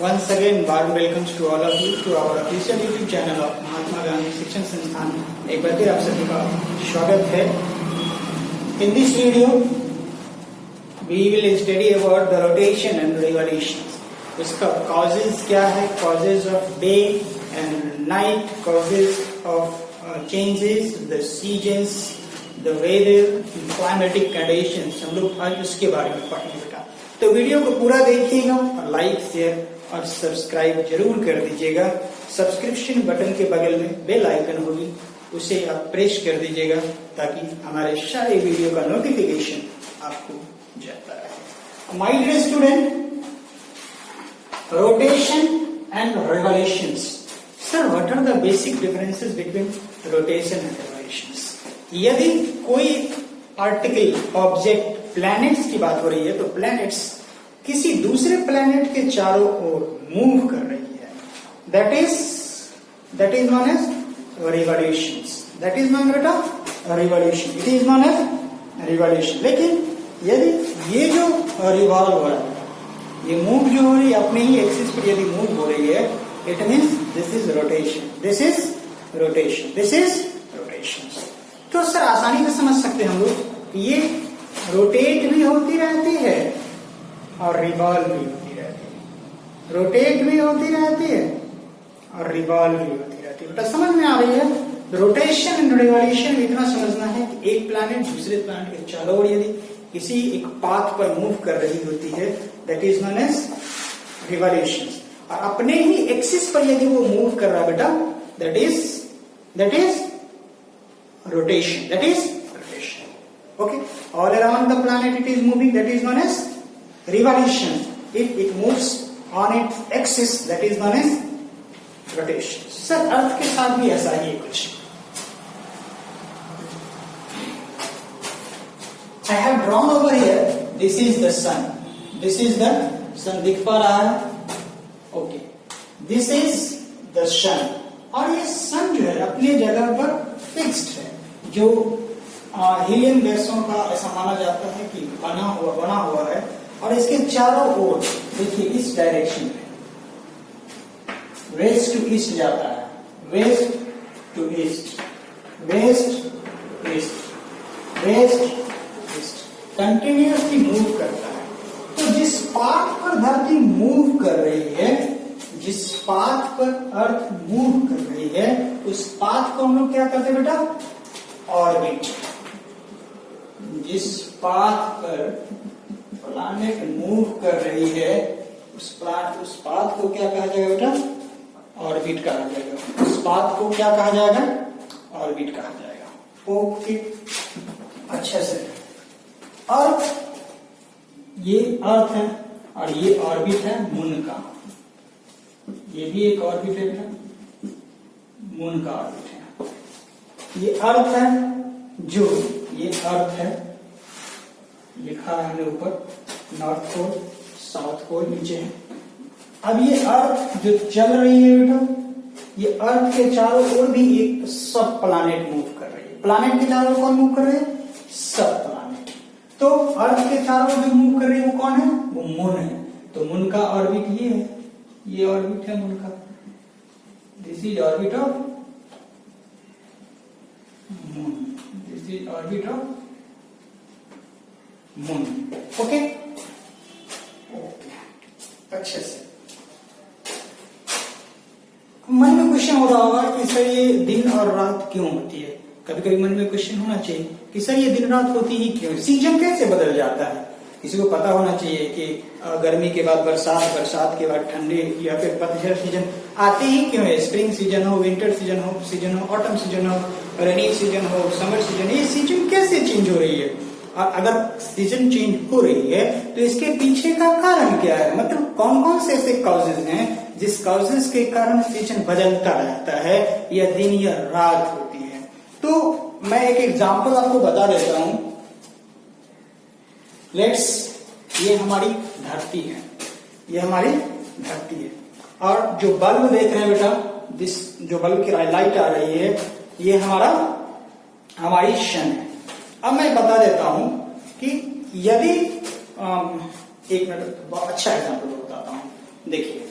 Once again, warm welcomes to all of you to our official YouTube channel of Mahatma Gandhi शिक्षण संस्थान। एक बार फिर आप सभी का स्वागत है। In this video, we will study about the rotation and revolutions. उसका causes क्या है? Causes of day and night, causes of changes, the seasons, the weather, climatic conditions। हम लोग आज उसके बारे में पढ़ेंगे बेटा। तो वीडियो को पूरा देखिएगा और लाइक शेयर और सब्सक्राइब जरूर कर दीजिएगा। सब्सक्रिप्शन बटन के बगल में बेल आइकन होगी, उसे आप प्रेस कर दीजिएगा ताकि हमारे सारे वीडियो का नोटिफिकेशन आपको जाता रहे। My dear student, rotation and revolutions. Sir, what are the basic differences between rotation and revolutions? यदि कोई पार्टिकल ऑब्जेक्ट प्लैनेट्स की बात हो रही है तो प्लैनेट्स किसी दूसरे प्लैनेट के चारों ओर मूव कर रही है, that is known as revolutions. That is known बेटा revolution, it is known as revolution. लेकिन यदि ये जो रिवॉल्व हो रहा है, ये मूव जो हो रही है अपने ही एक्सिस पर यदि मूव हो रही है, it means this is rotation, this is rotation, this is rotation. तो सर आसानी से समझ सकते हैं हम लोग कि ये रोटेट भी होती रहती है और रिवॉल्व भी होती रहती है, रोटेट भी होती रहती है और रिवॉल्व भी होती रहती है। बेटा समझ में आ रही है? रोटेशन एंड रिवॉल्यूशन में इतना समझना है कि एक प्लैनेट दूसरे प्लैनेट के चारों ओर यदि किसी एक पाथ पर मूव कर रही होती है, that is known as revolution. और अपने ही एक्सिस पर यदि वो मूव कर रहा है बेटा, that is rotation, that is rotation. Okay, all around the planet it is moving, that is known as revolution. If it moves on its axis, that is known as rotation. Sir, अर्थ के साथ भी ऐसा ही है कुछ। I have drawn over here, this is the sun, this is the sun, दिख पा रहा है? Okay, this is the sun, और ये सन जो है अपनी जगह पर फिक्स्ड है। जो हीलियम गैसों का ऐसा माना जाता है कि बना हुआ है, और इसके चारों ओर देखिए इस डायरेक्शन में वेस्ट टू ईस्ट जाता है, west to east, west east, west east, continuously move करता है। तो जिस पाथ पर धरती मूव कर रही है, जिस पाथ पर अर्थ मूव कर रही है, उस पाथ को हम लोग क्या कहते हैं बेटा? ऑर्बिट। जिस पाथ पर प्लैनेट मूव कर रही है, उस पाथ को क्या कहा जाएगा बेटा? ऑर्बिट कहा जाएगा। उस पाथ को क्या कहा जाएगा? ऑर्बिट कहा जाएगा। ओके, अच्छा से। अर्थ, ये अर्थ है और ये ऑर्बिट है मून का। ये भी एक ऑर्बिट है बेटा, मून का ऑर्बिट है। ये अर्थ है, जो ये अर्थ है, लिखा है हमने ऊपर, नॉर्थ पोल, साउथ पोल नीचे है। अब ये अर्थ जो चल रही है बेटा, ये अर्थ के चारों ओर भी एक सब प्लैनेट मूव कर रही है। प्लैनेट के चारों ओर कौन मूव कर रहे हैं? सब प्लैनेट। तो अर्थ के चारों ओर जो मूव कर रही है वो कौन है? वो मून है। तो मून का ऑर्बिट ये है, ये ऑर्बिट है मून का, this is orbit of moon, this is orbit of moon. Okay, अच्छे से। मन में क्वेश्चन हो रहा होगा कि सर ये दिन और रात क्यों होती है? कभी कभी मन में क्वेश्चन होना चाहिए कि सर ये दिन रात होती ही क्यों? सीजन कैसे बदल जाता है? किसी को पता होना चाहिए कि गर्मी के बाद बरसात, बरसात के बाद ठंडी, या फिर पतझड़ सीजन आती ही क्यों है? स्प्रिंग सीजन हो, विंटर सीजन हो, ऑटम सीजन हो, रेनी सीजन हो, समर सीजन, ये सीजन कैसे चेंज हो रही है? और अगर सीजन चेंज हो रही है तो इसके पीछे का कारण क्या है? मतलब कौन कौन से ऐसे कॉजेज हैं जिस कॉजेज के कारण सीजन बदलता रहता है, या दिन या रात होती है? तो मैं एक एग्जाम्पल आपको बता देता हूं। लेट्स, ये हमारी धरती है, ये हमारी धरती है, और जो बल्ब देख रहे हैं बेटा, जो बल्ब की लाइट आ रही है, ये हमारी सन है। अब मैं बता देता हूं कि यदि एक मिनट, बहुत अच्छा एग्जाम्पल बताता हूं। देखिए,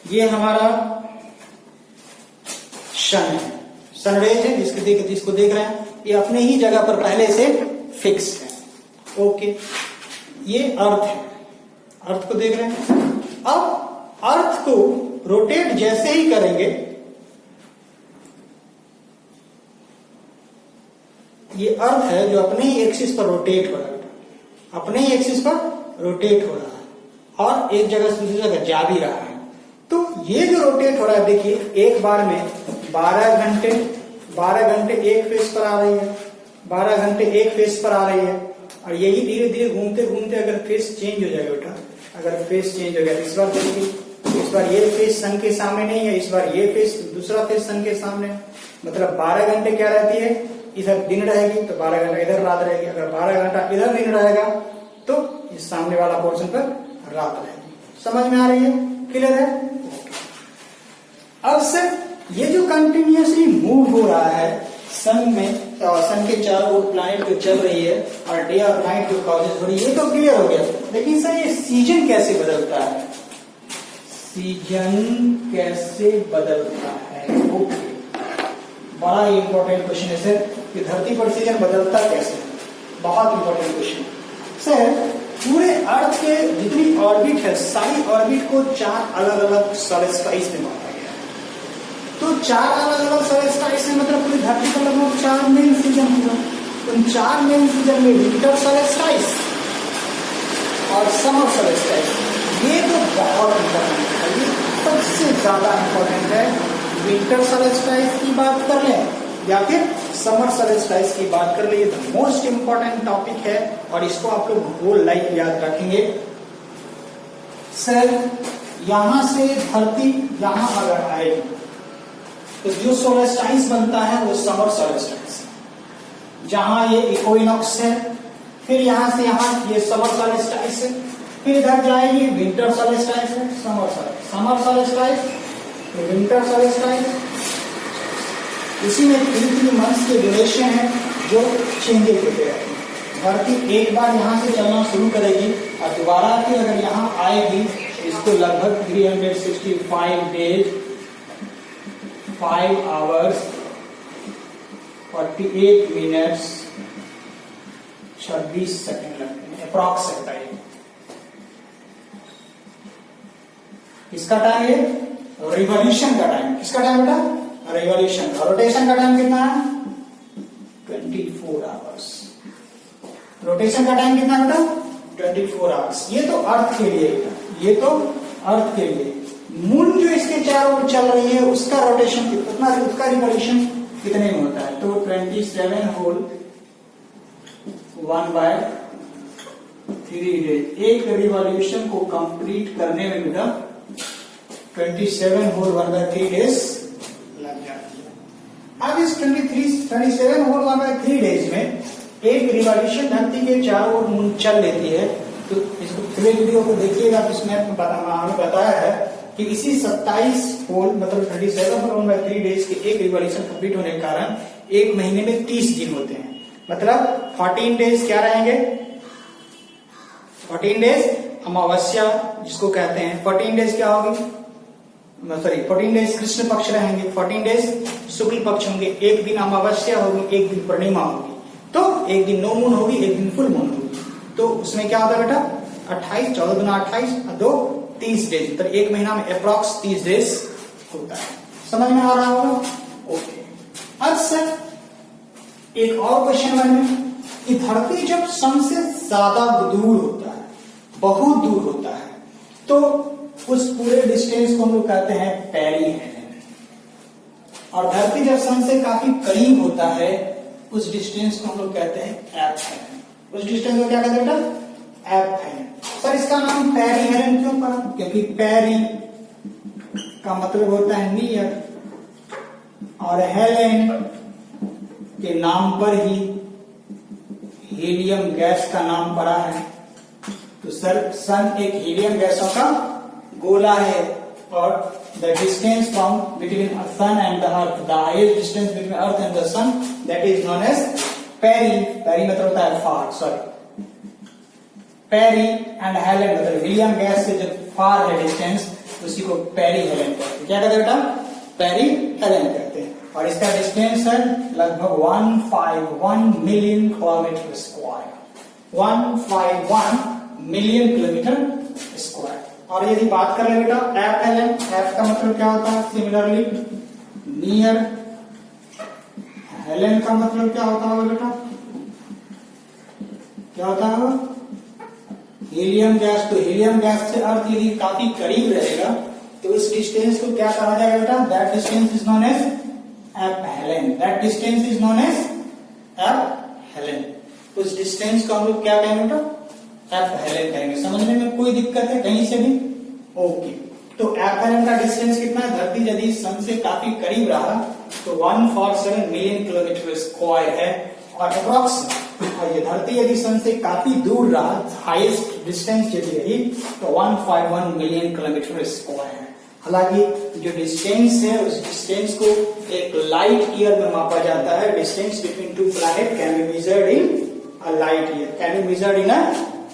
ये हमारा सन है, सनरेज है, जिसको देख रहे हैं, ये अपने ही जगह पर पहले से फिक्स है। ओके, ये अर्थ है, अर्थ को देख रहे हैं। अब अर्थ को रोटेट जैसे ही करेंगे, ये अर्थ है जो अपने ही एक्सिस पर रोटेट हो रहा है, अपने ही एक्सिस पर रोटेट हो रहा है और एक जगह से दूसरी जगह जा भी रहा है। तो ये जो रोटेट हो रहा है, देखिए एक बार में 12 घंटे एक फेस पर आ रही है, 12 घंटे एक फेस पर आ रही है, और यही धीरे धीरे घूमते घूमते अगर फेस चेंज हो जाएगा बेटा, अगर फेस चेंज हो गया, इस बार देखिए, इस बार ये फेस सन के सामने नहीं है, इस बार ये फेस, दूसरा फेस सन के सामने, मतलब 12 घंटे क्या रहती है, इधर दिन रहेगी तो 12 घंटा इधर रात रहेगी, अगर 12 घंटा इधर दिन रहेगा तो इस सामने वाला पोर्शन पर रात रहेगी। समझ में आ रही है? क्लियर है? अब सर ये जो कंटिन्यूअसली मूव हो रहा है सन में, सन के चारों ओर प्लैनेट जो चल रही है और डे और नाइट जो कॉजेज हो रही है, ये तो क्लियर हो गया। लेकिन सर ये सीजन कैसे बदलता है, सीजन कैसे बदलता है? ओके, बड़ा इंपॉर्टेंट क्वेश्चन है सर कि धरती पर सीजन बदलता कैसे, बहुत इंपॉर्टेंट क्वेश्चन। सर पूरे अर्थ के जितनी ऑर्बिट है, सारी ऑर्बिट को 4 अलग अलग सोलेस्टाइस में बांटा गया है। तो 4 अलग अलग सोलेस्टाइस में मतलब पूरी धरती पर लगभग 4 मेन सीजन होगा। उन 4 मेन सीजन में विंटर सोलेस्टाइस और समर सोलेस्टाइस, ये तो बहुत इंपॉर्टेंट है, ये सबसे ज्यादा इंपॉर्टेंट है। विंटर सोलेस्टाइस की बात कर लें या फिर समर सोलेस्टाइस की बात कर ले, द मोस्ट इंपॉर्टेंट टॉपिक है और इसको आप लोग होल लाइफ याद रखेंगे। सर यहां से धरती यहां अगर आएगी तो जो सोलेस्टाइस बनता है वो समर सोलेस्टाइस, जहां ये इक्विनॉक्स है, फिर यहां से यहां ये समर सोलेस्टाइस है, फिर इधर जाएगी विंटर सोलेस्टाइस है, समर सोलेस्टाइस, विंटर सोलेस्टाइस। इसी में 3 मंथ्स के ड्यूरेशन है जो चेंजेस होते रहते हैं। धरती एक बार यहाँ से चलना शुरू करेगी और दोबारा फिर अगर यहाँ आएगी तो इसको लगभग 365 डेज 5 आवर्स 48 मिनट्स 26 सेकेंड लगते हैं, अप्रॉक्स टाइम। किसका टाइम है? रिवॉल्यूशन का टाइम। किसका टाइम बेटा? रिवॉल्यूशन। रोटेशन का टाइम कितना है? 24 आवर्स। रोटेशन का टाइम कितना बेटा? 24 आवर्स। ये तो अर्थ के लिए बेटा, ये तो अर्थ के लिए। मून जो इसके चारों ओर चल रही है उसका रोटेशन कितना, उसका रिवॉल्यूशन कितने में होता है? तो 27 होल 1/3 डेज। एक रिवॉल्यूशन को कंप्लीट करने में बेटा 27 होल 1/3 डेज लग जाती है। अब इस 27 होल 1/3 डेज में एक रिवॉल्यूशन धरती के चारों ओर मून चल लेती है। तो इसको पूरे वीडियो को देखिएगा तो इसमें हमें बताया है कि इसी 27 होल मतलब 27 होल 1/3 डेज के एक रिवॉल्यूशन कंप्लीट होने के कारण एक महीने में 30 दिन होते हैं। मतलब 14 डेज क्या रहेंगे? 14 डेज अमावस्या जिसको कहते हैं। 14 डेज क्या होगी? 14 डेज कृष्ण पक्ष रहेंगे, 14 डेज शुक्ल पक्ष होंगे, एक दिन अमावस्या होगी, एक दिन पूर्णिमा होगी, तो एक दिन नो मून होगी, एक दिन फुल मून होगी। तो उसमें क्या होता है बेटा? 28, 14 गुना 28 और 2 30 डेज, तो एक महीना में अप्रॉक्स 30 डेज होता है। समझ में आ रहा होगा? ओके। अब सर एक और क्वेश्चन बने कि धरती जब सन से ज्यादा दूर होता है, बहुत दूर होता है, तो उस पूरे डिस्टेंस को हम लोग कहते हैं पेरीहेलियन। और धरती जब सन से काफी करीब होता है उस डिस्टेंस को हम लोग कहते हैं एपहेलियन। उस डिस्टेंस को क्या कहते हैं बेटा? एपहेलियन। सर इसका नाम पेरीहेलियन क्यों पड़ा? क्योंकि पेरी का मतलब होता है नियर और हेलेन के नाम पर ही हीलियम गैस का नाम पड़ा है। तो सर सन एक हीलियम गैसों का गोला है और the distance from between sun and the earth, the highest distance between earth and the sun, that is known as peri. Peri मतलब होता है far, sorry peri and helion मतलब हीलियम गैस से जो फार है डिस्टेंस उसी को पेरीहेलन कहते हैं। क्या कहते हैं बेटा? पेरीहेलन कहते हैं। और इसका डिस्टेंस है लगभग 151 million kilometre square, 151 million kilometre square. और यदि बात करें बेटा एफएलएन, एफ का मतलब क्या होता है? Similarly near. हेलेन का मतलब क्या होता है बेटा? क्या होता है? Helium gas. तो हीलियम गैस से अर्थ यदि काफी करीब रहेगा तो उस डिस्टेंस को क्या कहा जाएगा बेटा? That distance is known as aphelion. That distance is known as aphelion. उस डिस्टेंस को हम लोग क्या कहेंगे बेटा? एफहेलेन कहेंगे। समझने में कोई दिक्कत है कहीं से भी? ओके। तो एफहेलेन का डिस्टेंस कितना है? धरती यदि सन से काफी करीब रहा तो 147 मिलियन किलोमीटर स्क्वायर है। और अप्रोक्स और ये धरती यदि सन से काफी दूर रहा, हाईएस्ट डिस्टेंस यदि रही तो 151 मिलियन किलोमीटर स्क्वायर है। हालांकि जो डिस्टेंस है उस डिस्टेंस को एक लाइट ईयर में मापा जाता है। Distance between two planet can be measured in a light year, can be measured in a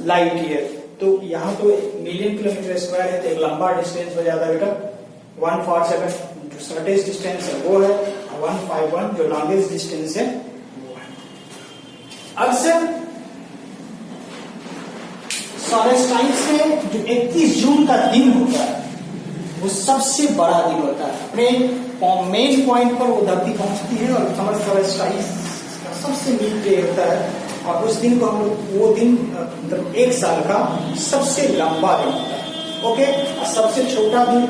light year. तो यहाँ तो मिलियन किलोमीटर स्क्वायर है तो एक लंबा डिस्टेंस हो जाता है बेटा। 147 जो शॉर्टेस्ट डिस्टेंस है वो है, 151 जो लॉन्गेस्ट डिस्टेंस है वो है। अब सर सॉलिस्टाइस में जो 31 जून का दिन होता है वो सबसे बड़ा दिन होता है। अपने मेन पॉइंट पर वो धरती पहुंचती है और समर सॉलिस्टाइस का सबसे मीड डे होता है। और उस दिन को हम लोग वो दिन मतलब एक साल का सबसे लंबा दिन होता है। ओके। और सबसे छोटा दिन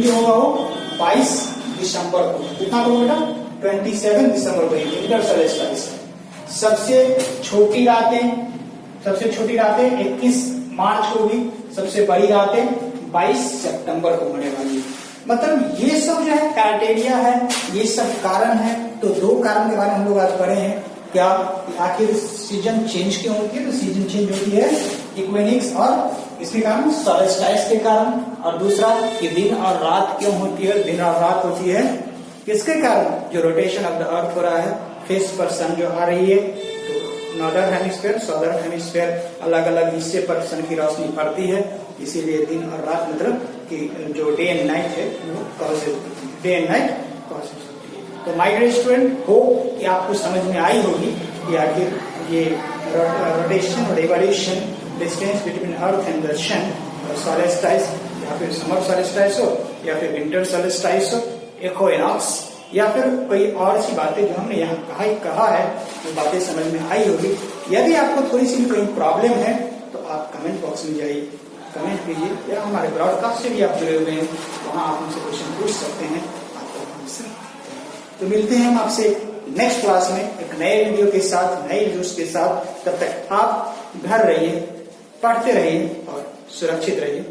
जो होगा वो 22 दिसंबर को। कितना को बेटा? 27 दिसंबर को इंटर सॉलिस्टाइस। सबसे छोटी रातें 21 मार्च को होगी। सबसे बड़ी रातें 22 सितंबर को होने वाली है। मतलब ये सब जो है क्राइटेरिया है, ये सब कारण है। तो दो कारण के बारे में हम लोग आज पढ़े हैं। क्या आखिर सीजन चेंज क्यों होती है? तो सीजन चेंज होती है इक्वेनिक्स और इसके कारण सॉलिस्टाइस के कारण। और दूसरा कि दिन और रात क्यों होती है? दिन और रात होती है किसके कारण? जो रोटेशन ऑफ द अर्थ हो रहा है, फेस पर सन जो आ रही है। तो नॉर्दर्न हेमिस्फीयर, साउदर्न हेमिस्फीयर अलग अलग हिस्से पर सन की रोशनी पड़ती है। इसीलिए दिन और रात मतलब कि जो डे एंड नाइट है वो कॉजेज होती है, डे एंड नाइट कॉजेज होती है। तो माय डियर स्टूडेंट हो कि आपको समझ में आई होगी कि आखिर ये रोटेशन और revolution, distance between earth and the sun, solstice या फिर समर सॉलिस्टाइस हो या फिर विंटर सॉलिस्टाइस हो, इक्विनॉक्स या फिर कोई और सी बातें जो हमने यहाँ कहा है वो बातें समझ में आई होगी। यदि आपको थोड़ी सी कोई प्रॉब्लम है तो आप कमेंट बॉक्स में जाइए, कमेंट कीजिए, या हमारे ब्रॉडकास्ट से भी आप जुड़े हुए हैं, वहाँ आप हमसे क्वेश्चन पूछ सकते हैं। आपको आंसर तो मिलते हैं हम आपसे नेक्स्ट क्लास में एक नए वीडियो के साथ, नए न्यूज के साथ। तब तक आप घर रहिए, पढ़ते रहिए और सुरक्षित रहिए।